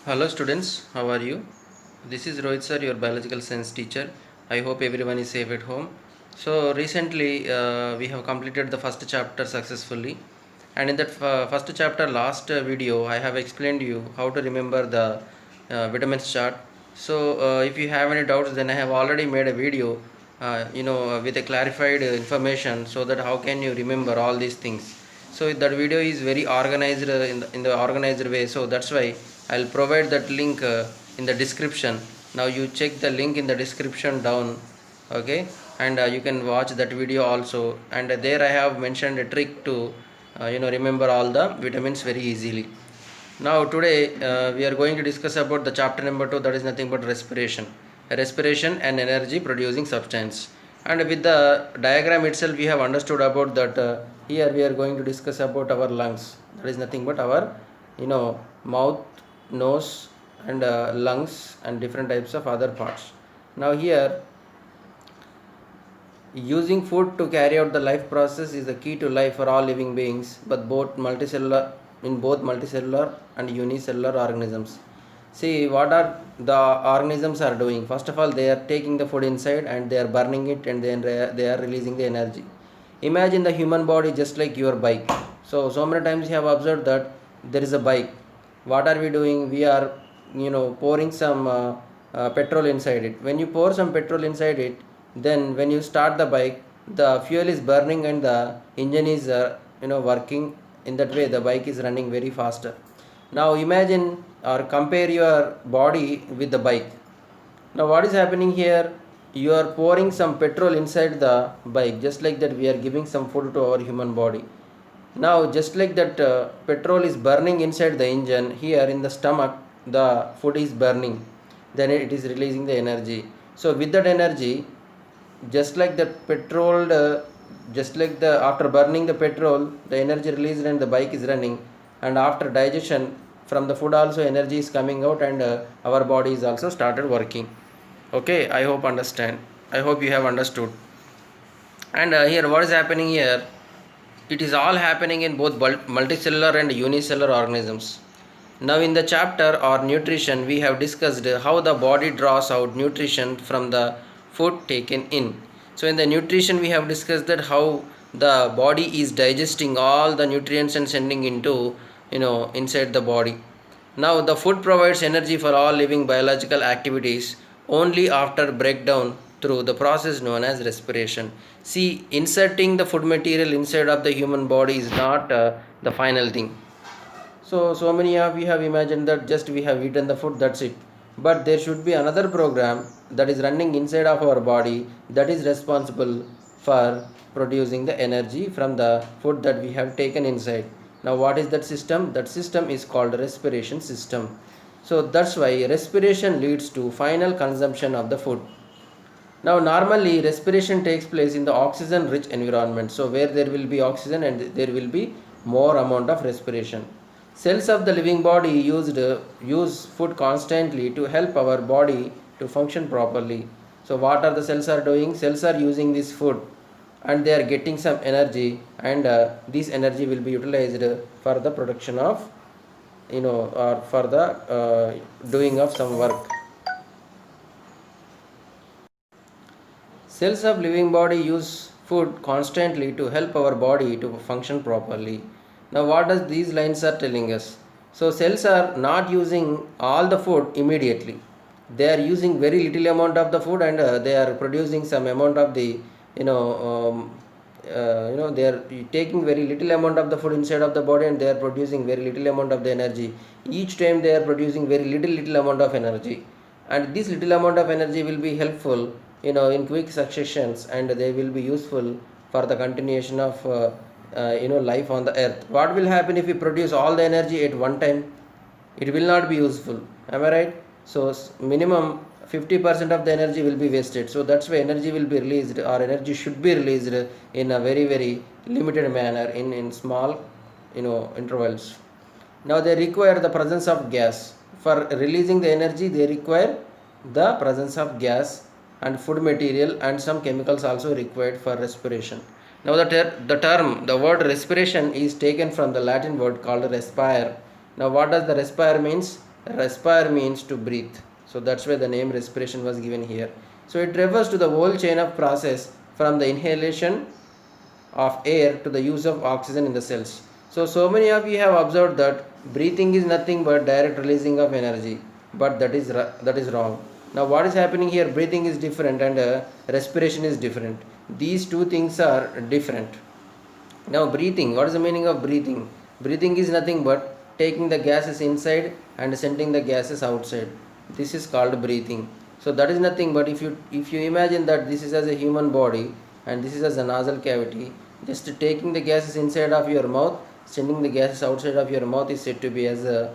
Hello students, how are you? This is Rohit sir, your biological science teacher. I hope everyone is safe at home. So recently we have completed the first chapter successfully, and in that first chapter last video I have explained you how to remember the vitamins chart. So if you have any doubts, then I have already made a video with a clarified information, so that how can you remember all these things. So that video is very organized in the organized way, so that's why I'll provide that link in the description. Now you check the link in the description down, okay, and you can watch that video also, and there I have mentioned a trick to remember all the vitamins very easily. Now today we are going to discuss about the chapter number 2, that is nothing but respiration and energy producing substance. And with the diagram itself we have understood about that. Here we are going to discuss about our lungs, that is nothing but our mouth, nose and lungs and different types of other parts. Now here, using food to carry out the life process is the key to life for all living beings, but both multicellular and unicellular organisms. See what are the organisms are doing. First of all, they are taking the food inside and they are burning it, and then they are releasing the energy. Imagine the human body just like your bike. So many times you have observed that there is a bike. What are we doing? We are pouring some petrol inside it. When you pour some petrol inside it, then when you start the bike, the fuel is burning and the engine is working. In that way the bike is running very faster. Now imagine or compare your body with the bike. Now what is happening here? You are pouring some petrol inside the bike, just like that we are giving some food to our human body. Now just like that petrol is burning inside the engine, here in the stomach the food is burning, then it is releasing the energy. So with that energy, just like the petrol just like the after burning the petrol, the energy released and the bike is running, and after digestion from the food also energy is coming out, and our body is also started working. Okay, I hope you have understood. And here what is happening here, it is all happening in both multicellular and unicellular organisms. Now in the chapter or nutrition, we have discussed how the body draws out nutrition from the food taken in. So in the nutrition we have discussed that how the body is digesting all the nutrients and sending into inside the body. Now the food provides energy for all living biological activities only after breakdown through the process known as respiration. See, inserting the food material inside of the human body is not the final thing. So many of you have imagined that just we have eaten the food, that's it. But there should be another program that is running inside of our body that is responsible for producing the energy from the food that we have taken inside. Now what is that system? That system is called respiration system. So that's why respiration leads to final consumption of the food. Now normally respiration takes place in the oxygen rich environment. So where there will be oxygen and there will be more amount of respiration. Cells of the living body use food constantly to help our body to function properly. So what are the cells are doing? Cells are using this food and they are getting some energy, and this energy will be utilized for the production of or for the doing of some work. Cells of living body use food constantly to help our body to function properly. Now what does these lines are telling us? So cells are not using all the food immediately. They are using very little amount of the food, and they are producing some amount of the they are taking very little amount of the food inside of the body, and they are producing very little amount of the energy. Each time they are producing very little amount of energy, and this little amount of energy will be helpful in quick successions, and they will be useful for the continuation of life on the earth. What will happen if we produce all the energy at one time? It will not be useful, am I right? So minimum 50% of the energy will be wasted. So that's why energy will be released, or energy should be released in a very limited manner, in small intervals. Now they require the presence of gas. For releasing the energy, they require the presence of gas, and food material and some chemicals also required for respiration. Now the word respiration is taken from the Latin word called respire. Now what does the respire means? Respire means to breathe. So that's why the name respiration was given here. So it refers to the whole chain of process from the inhalation of air to the use of oxygen in the cells. So many of you have observed that breathing is nothing but direct releasing of energy, but that is wrong. Now what is happening here? Breathing is different and respiration is different. These two things are different. Now breathing, what is the meaning of breathing? Breathing is nothing but taking the gases inside and sending the gases outside. This is called breathing. So that is nothing but if you imagine that this is as a human body and this is as a nasal cavity, just taking the gases inside of your mouth, sending the gases outside of your mouth is said to be as a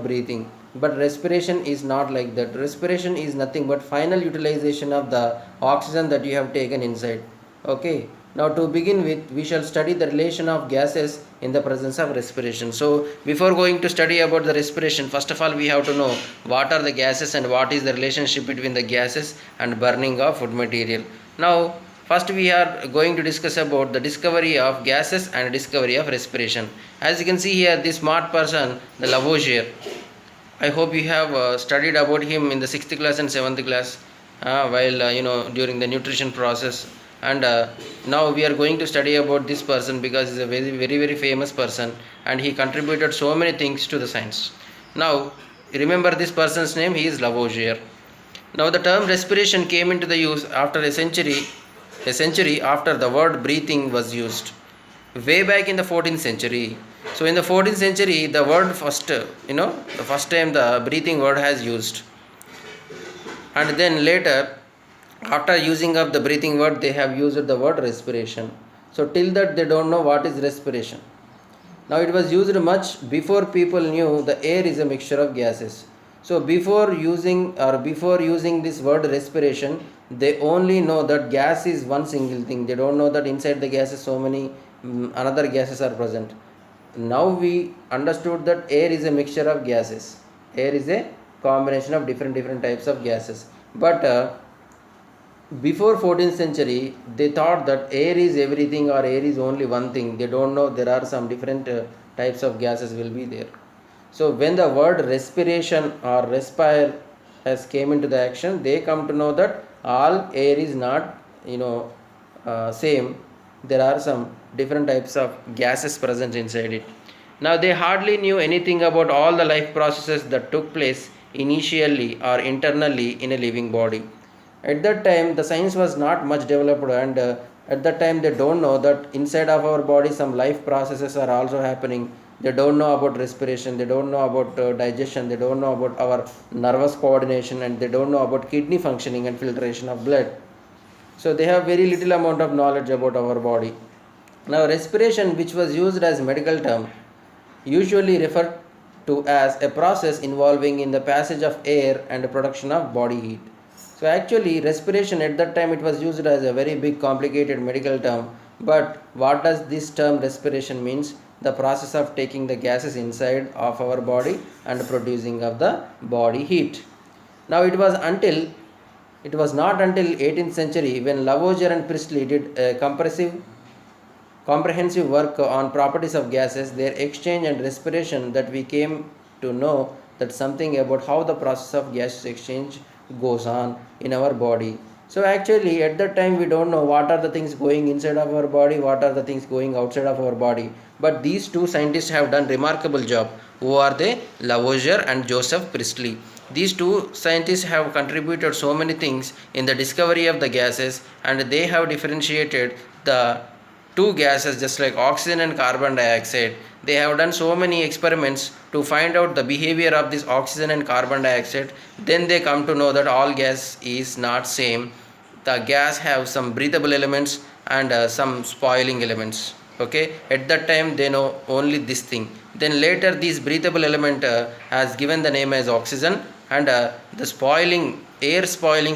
breathing. But respiration is not like that. Respiration is nothing but final utilization of the oxygen that you have taken inside. Okay. Now to begin with, we shall study the relation of gases in the presence of respiration. So before going to study about the respiration, first of all we have to know what are the gases and what is the relationship between the gases and burning of food material. Now first we are going to discuss about the discovery of gases and discovery of respiration. As you can see here, this smart person, the Lavoisier, I hope you have studied about him in the 6th class and 7th class while during the nutrition process. And now we are going to study about this person because he is a very famous person and he contributed so many things to the science. Now remember this person's name, he is Lavoisier. Now the term respiration came into the use after a century after the word breathing was used, way back in the 14th century. So in the 14th century, the word the first time the breathing word has used, and then later after using of the breathing word they have used the word respiration. So till that they don't know what is respiration. Now it was used much before people knew the air is a mixture of gases. So before using this word respiration, they only know that gas is one single thing. They don't know that inside the gases so many another gases are present. Now we understood that air is a mixture of gases. Air is a combination of different types of gases. But before 14th century, they thought that air is everything or air is only one thing. They don't know there are some different types of gases will be there. So when the word respiration or respire has came into the action, they come to know that all air is not same. There are some different types of gases present inside it. Now they hardly knew anything about all the life processes that took place initially or internally in a living body. At that time the science was not much developed, and at that time they don't know that inside of our body some life processes are also happening. They don't know about respiration, they don't know about digestion, they don't know about our nervous coordination, and they don't know about kidney functioning and filtration of blood. So they have very little amount of knowledge about our body. Now respiration, which was used as medical term, usually referred to as a process involving in the passage of air and the production of body heat. So actually respiration at that time it was used as a very big complicated medical term. But what does this term respiration means? The process of taking the gases inside of our body and producing of the body heat. Now it was not until 18th century when Lavoisier and Priestley did a comprehensive work on properties of gases, their exchange and respiration, that we came to know that something about how the process of gas exchange goes on in our body. So actually at that time we don't know what are the things going inside of our body, what are the things going outside of our body. But these two scientists have done remarkable job. Who are they? Lavoisier and Joseph Priestley. These two scientists have contributed so many things in the discovery of the gases, and they have differentiated the two gases just like oxygen and carbon dioxide. They have done so many experiments to find out the behavior of this oxygen and carbon dioxide. Then they come to know that all gas is not same. The gas have some breathable elements and some spoiling elements. Okay, at that time they know only this thing. Then later this breathable element has given the name as oxygen, and the spoiling air spoiling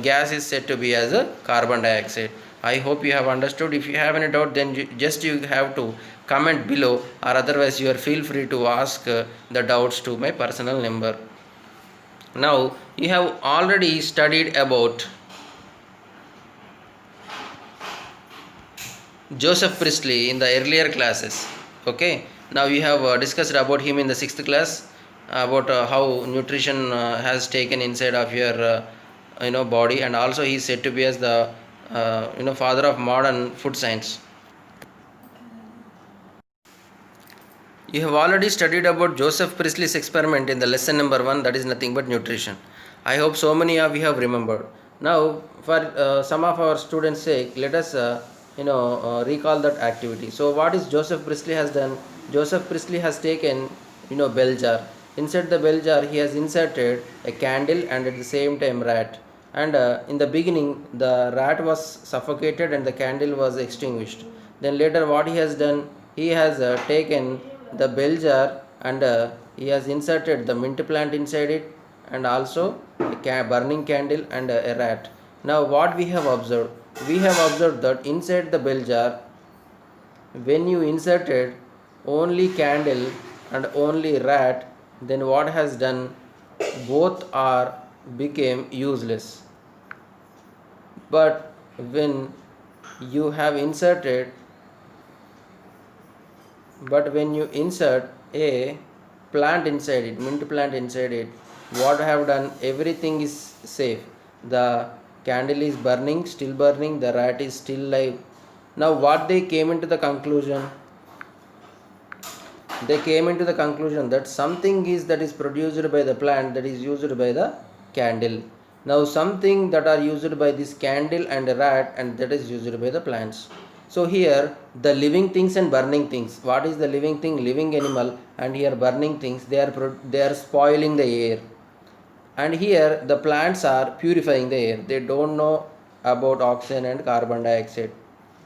gas is said to be as a carbon dioxide. I hope you have understood. If you have any doubt, then you have to comment below, or otherwise you are feel free to ask the doubts to my personal number. Now you have already studied about Joseph Priestley in the earlier classes. Okay, now we have discussed about him in the 6th class. about how nutrition has taken inside of your body, and also he is said to be as the father of modern food science. You have already studied about Joseph Priestley's experiment in the lesson number 1, that is nothing but nutrition. I hope so many of you have remembered. Now, for some of our students' sake, let us recall that activity. So, what is Joseph Priestley has done? Joseph Priestley has taken bell jar. Inside the bell jar, he has inserted a candle and at the same time rat. And in the beginning, the rat was suffocated and the candle was extinguished. Then later, what he has done? He has taken the bell jar and he has inserted the mint plant inside it, and also a burning candle and a rat. Now what we have observed? We have observed that inside the bell jar, when you inserted only candle and only rat, then what has done? Both are became useless. But when you have inserted but when you insert a plant inside it, mint plant inside it, what I have done? Everything is safe. The candle is burning, still burning, the rat is still alive. Now what they came into the conclusion? They came into the conclusion that something is that is produced by the plant that is used by the candle. Now something that are used by this candle and a rat, and that is used by the plants. So here the living things and burning things. What is the living thing? Living animal, and here burning things. They are spoiling the air, and here the plants are purifying the air. They don't know about oxygen and carbon dioxide.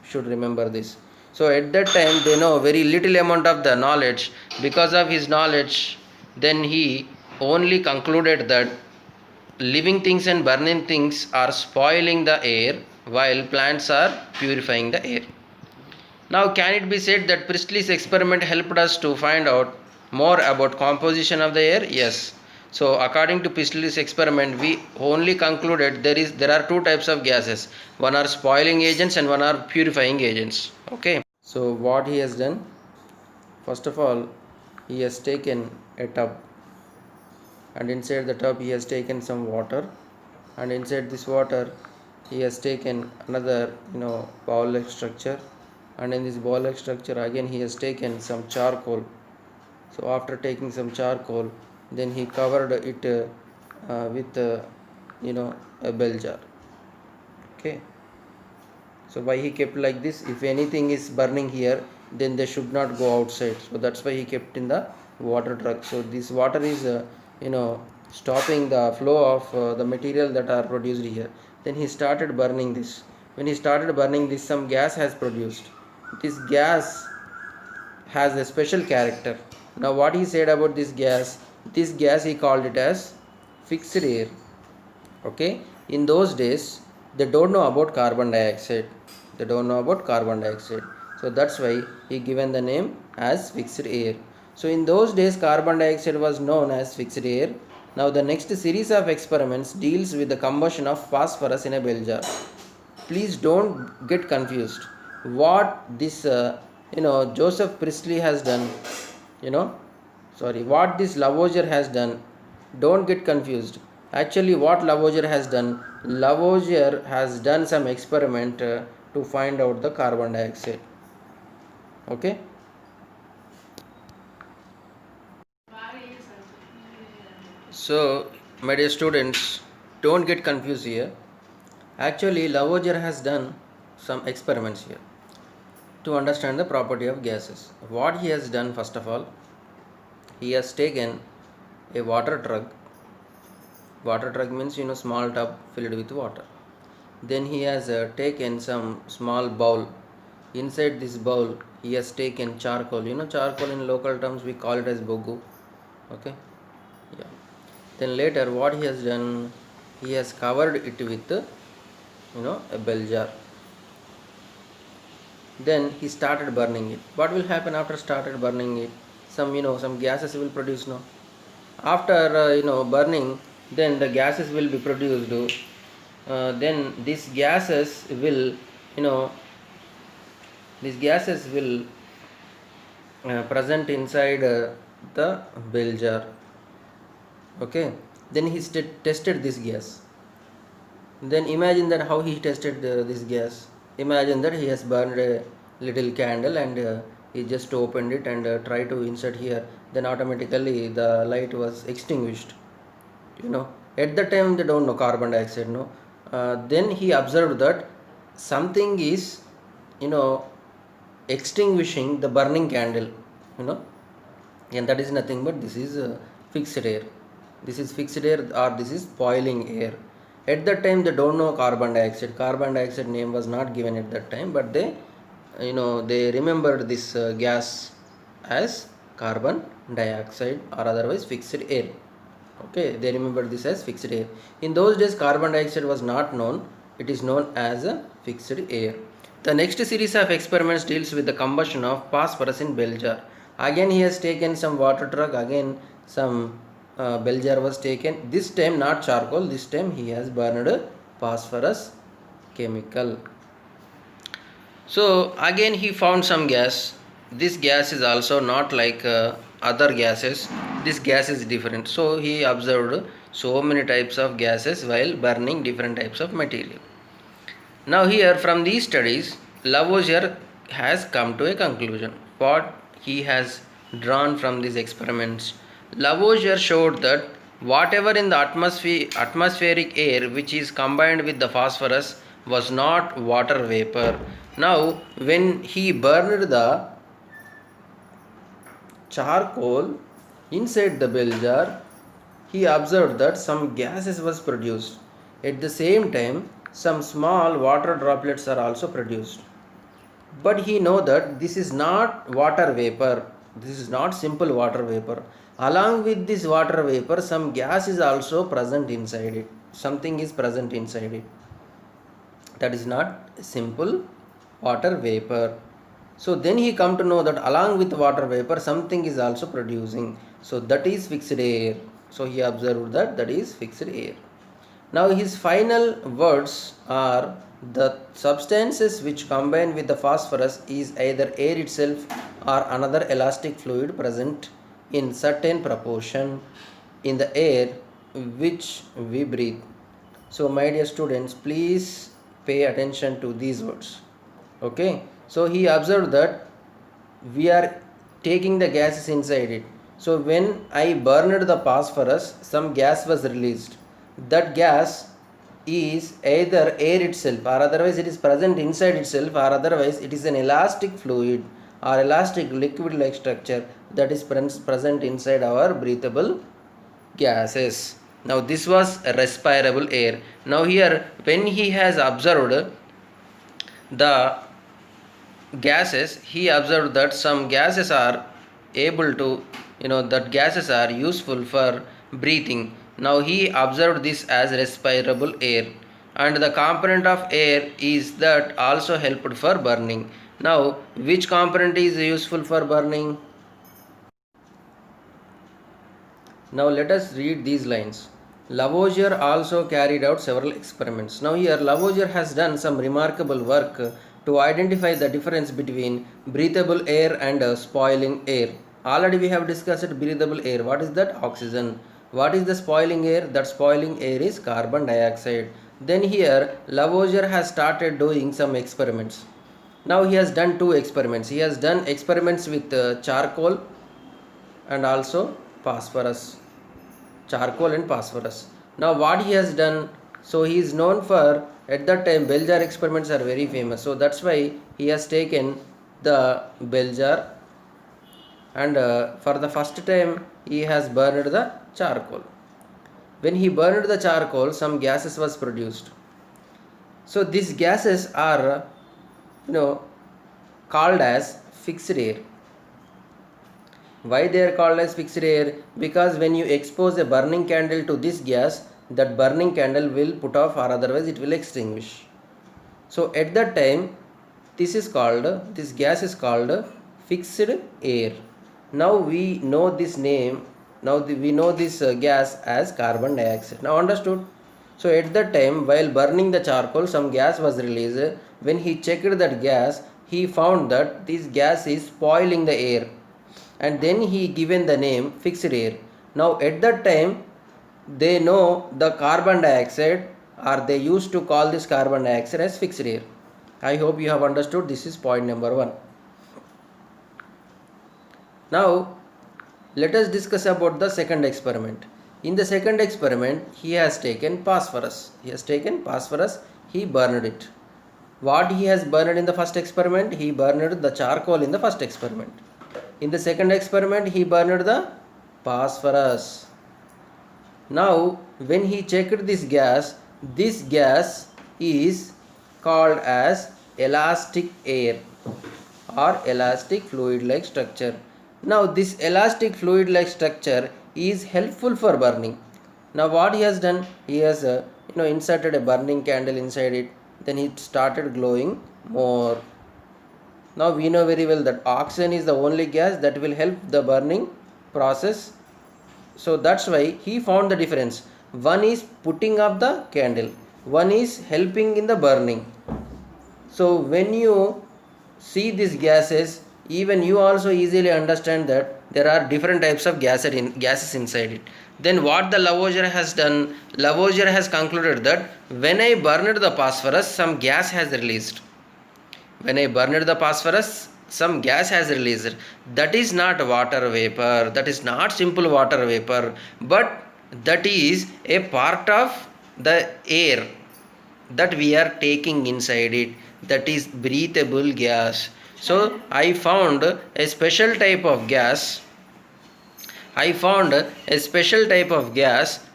Should remember this. So at that time they know very little amount of the knowledge. Because of his knowledge, then he only concluded that living things and burning things are spoiling the air while plants are purifying the air. Now, can it be said that Priestley's experiment helped us to find out more about composition of the air? Yes. So, according to Priestley's experiment, we only concluded there are two types of gases. One are spoiling agents and one are purifying agents. Okay. So, what he has done? First of all, he has taken a tub, and inside the tub he has taken some water, and inside this water he has taken another bowl-like structure, and in this ball-like structure again he has taken some charcoal. So after taking some charcoal, then he covered it with a bell jar. Okay. So why he kept like this? If anything is burning here, then they should not go outside. So that's why he kept in the water truck. So this water is stopping the flow of the material that are produced here. Then he started burning this. When he started burning this, some gas has produced. This gas has a special character. Now what he said about this gas he called it as fixed air. Okay. In those days they don't know about carbon dioxide. So that's why he given the name as fixed air. So in those days carbon dioxide was known as fixed air. Now the next series of experiments deals with the combustion of phosphorus in a bell jar. Please don't get confused. What this Joseph Priestley has done, what this Lavoisier has done, don't get confused. Actually what Lavoisier has done some experiment to find out the carbon dioxide. Okay. So my dear students, don't get confused here. Actually Lavoisier has done some experiments here to understand the property of gases. What he has done, first of all, he has taken a water truck. Water truck means small tub filled with water. Then he has taken some small bowl. Inside this bowl he has taken charcoal. Charcoal in local terms we call it as bogu. Okay. Yeah. Then later what he has done, he has covered it with a bell jar. Then he started burning it. What will happen after started burning it? Some gases will produce. No. After burning, then the gases will be produced. Then these gases will present inside the bell jar. Okay, then he tested this gas. Then imagine that how he tested this gas. Imagine that he has burned a little candle and he just opened it and tried to insert here. Then automatically the light was extinguished. You know, at the time they don't know carbon dioxide. No, then he observed that something is, you know, extinguishing the burning candle. You know, and that is nothing but this is fixed air. This is fixed air or this is boiling air. At that time they don't know carbon dioxide name was not given at that time, but they, you know, they remembered this gas as carbon dioxide or otherwise fixed air. Okay, they remember this as fixed air. In those days carbon dioxide was not known, it is known as a fixed air. The next series of experiments deals with the combustion of phosphorus in bell jar. Again he has taken some water truck, again some bell jar was taken. This time not charcoal, this time he has burned phosphorus chemical. So again he found some gas. This gas is also not like other gases. This gas is different. So he observed so many types of gases while burning different types of material. Now here from these studies Lavoisier has come to a conclusion. What he has drawn from these experiments, Lavoisier showed that whatever in the atmospheric air which is combined with the phosphorus was not water vapor. Now when he burned the charcoal inside the bell jar, he observed that some gases was produced. At the same time some small water droplets are also produced. But he know that this is not water vapor, this is not simple water vapor. Along with this water vapor some gas is also present inside it, something is present inside it, that is not simple water vapor. So then he come to know that along with water vapor something is also producing, so that is fixed air. So he observed that that is fixed air. Now his final words are, the substances which combine with the phosphorus is either air itself or another elastic fluid present in certain proportion in the air which we breathe. So my dear students, please pay attention to these words. Okay, so he observed that we are taking the gases inside it. So when I burned the phosphorus, some gas was released. That gas is either air itself or otherwise it is present inside itself, or otherwise it is an elastic fluid or elastic liquid like structure that is present inside our breathable gases. Now this was respirable air. Now here when he has observed the gases, he observed that some gases are able to, that gases are useful for breathing. Now he observed this as respirable air, and the component of air is that also helped for burning. Now which component is useful for burning? Now let us read these lines. Lavoisier also carried out several experiments. Now here Lavoisier has done some remarkable work to identify the difference between breathable air and spoiling air. Already we have discussed breathable air. What is that? Oxygen. What is the spoiling air? That spoiling air is carbon dioxide. Then here Lavoisier has started doing some experiments. Now he has done two experiments. He has done experiments with charcoal and also phosphorus. Charcoal and phosphorus. Now what he has done, so he is known for, at that time bell jar experiments are very famous, so that's why he has taken the bell jar and for the first time he has burned the charcoal. When he burned the charcoal, some gases was produced. So these gases are called as fixed air. Why they are called as fixed air? Because when you expose a burning candle to this gas, that burning candle will put off, or otherwise it will extinguish. So at that time this gas is called fixed air. Now we know this name. Now we know this gas as carbon dioxide. Now understood? So at that time while burning the charcoal, some gas was released. When he checked that gas, he found that this gas is spoiling the air, and then he given the name fixed air. Now at that time they know the carbon dioxide, or they used to call this carbon dioxide as fixed air. I hope you have understood. This is point number 1. Now let us discuss about the second experiment. In the second experiment, he has taken phosphorus. He burned it. What he has burned in the first experiment? He burned the charcoal in the first experiment. In the second experiment, he burned the phosphorus. Now when he checked this gas is called as elastic air or elastic fluid like structure. Now this elastic fluid like structure is helpful for burning. Now what he has done, he has inserted a burning candle inside it, then it started glowing more. Now we know very well that oxygen is the only gas that will help the burning process. So that's why he found the difference. One is putting up the candle, one is helping in the burning. So when you see these gases, even you also easily understand that there are different types of gases inside it. Then what the Lavoisier has done, Lavoisier has concluded that when I burned the phosphorus, some gas has released. When I burned the phosphorus, some gas has released. That is not water vapor, that is not simple water vapor, but that is a part of the air that we are taking inside it, that is breathable gas. So I found a special type of gas.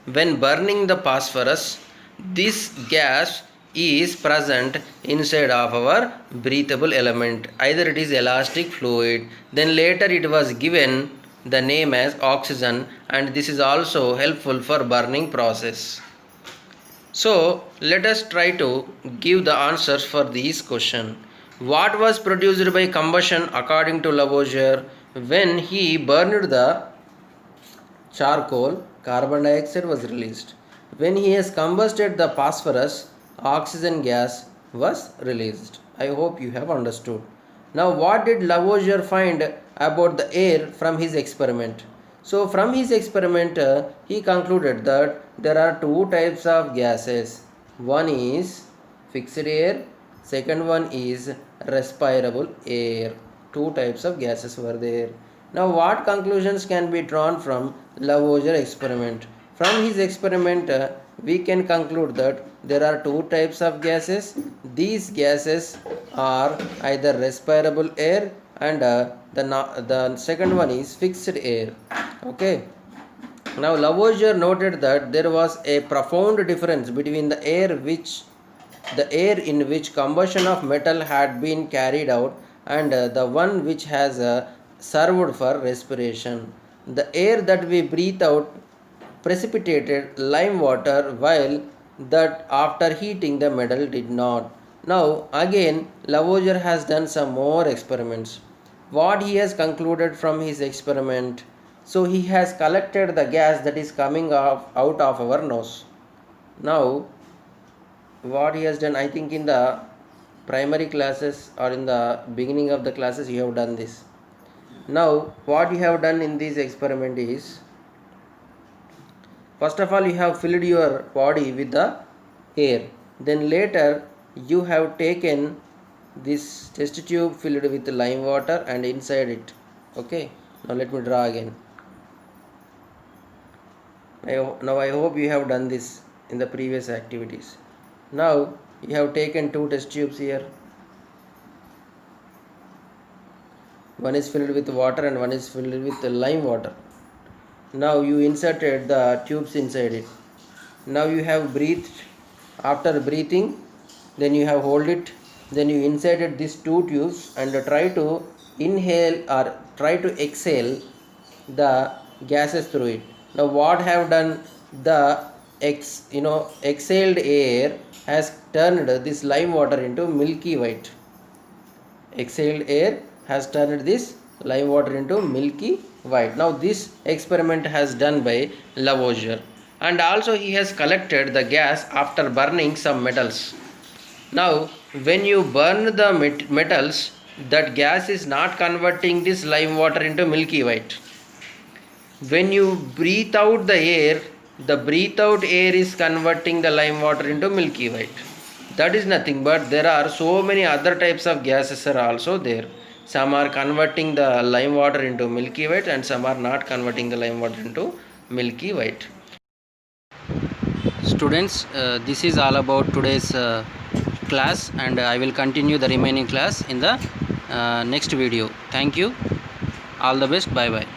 When burning the phosphorus. This gas is present inside of our breathable element. Either it is elastic fluid, then later it was given the name as oxygen, and this is also helpful for burning process. So let us try to give the answers for these question. What was produced by combustion according to Lavoisier? When he burned the charcoal, carbon dioxide was released. When he has combusted the phosphorus, oxygen gas was released. I hope you have understood. Now what did Lavoisier find about the air from his experiment? So from his experiment, he concluded that there are two types of gases. One is fixed air, second one is respirable air. Two types of gases were there. Now what conclusions can be drawn from Lavoisier experiment? From his experiment, we can conclude that there are two types of gases. These gases are either respirable air and the second one is fixed air. Okay. Now Lavoisier noted that there was a profound difference between the air in which combustion of metal had been carried out and the one which has served for respiration. The air that we breathe out precipitated lime water, while that after heating the metal did not. Now again Lavoisier has done some more experiments. What he has concluded from his experiment? So he has collected the gas that is coming out of our nose. Now what he has done, I think in the primary classes or in the beginning of the classes you have done this. Now what you have done in this experiment is, first of all you have filled your body with the air, then later you have taken this test tube filled with lime water and inside it. Okay, now let me draw again. Now I hope you have done this in the previous activities. Now you have taken two test tubes here. One is filled with water and one is filled with lime water. Now you inserted the tubes inside it. Now you have breathed. After breathing, then you have hold it. Then you inserted these two tubes and try to inhale or try to exhale the gases through it. Now what have done, the exhaled air has turned this lime water into milky white. Exhaled air has turned this lime water into milky white. Now this experiment has done by Lavoisier, and also he has collected the gas after burning some metals. Now when you burn the metals, that gas is not converting this lime water into milky white. When you breathe out the air, The breathe out air is converting the lime water into milky white. That is nothing but there are so many other types of gases are also there. Some are converting the lime water into milky white and some are not converting the lime water into milky white. Students, this is all about today's class, and I will continue the remaining class in the next video. Thank you. All the best. Bye bye.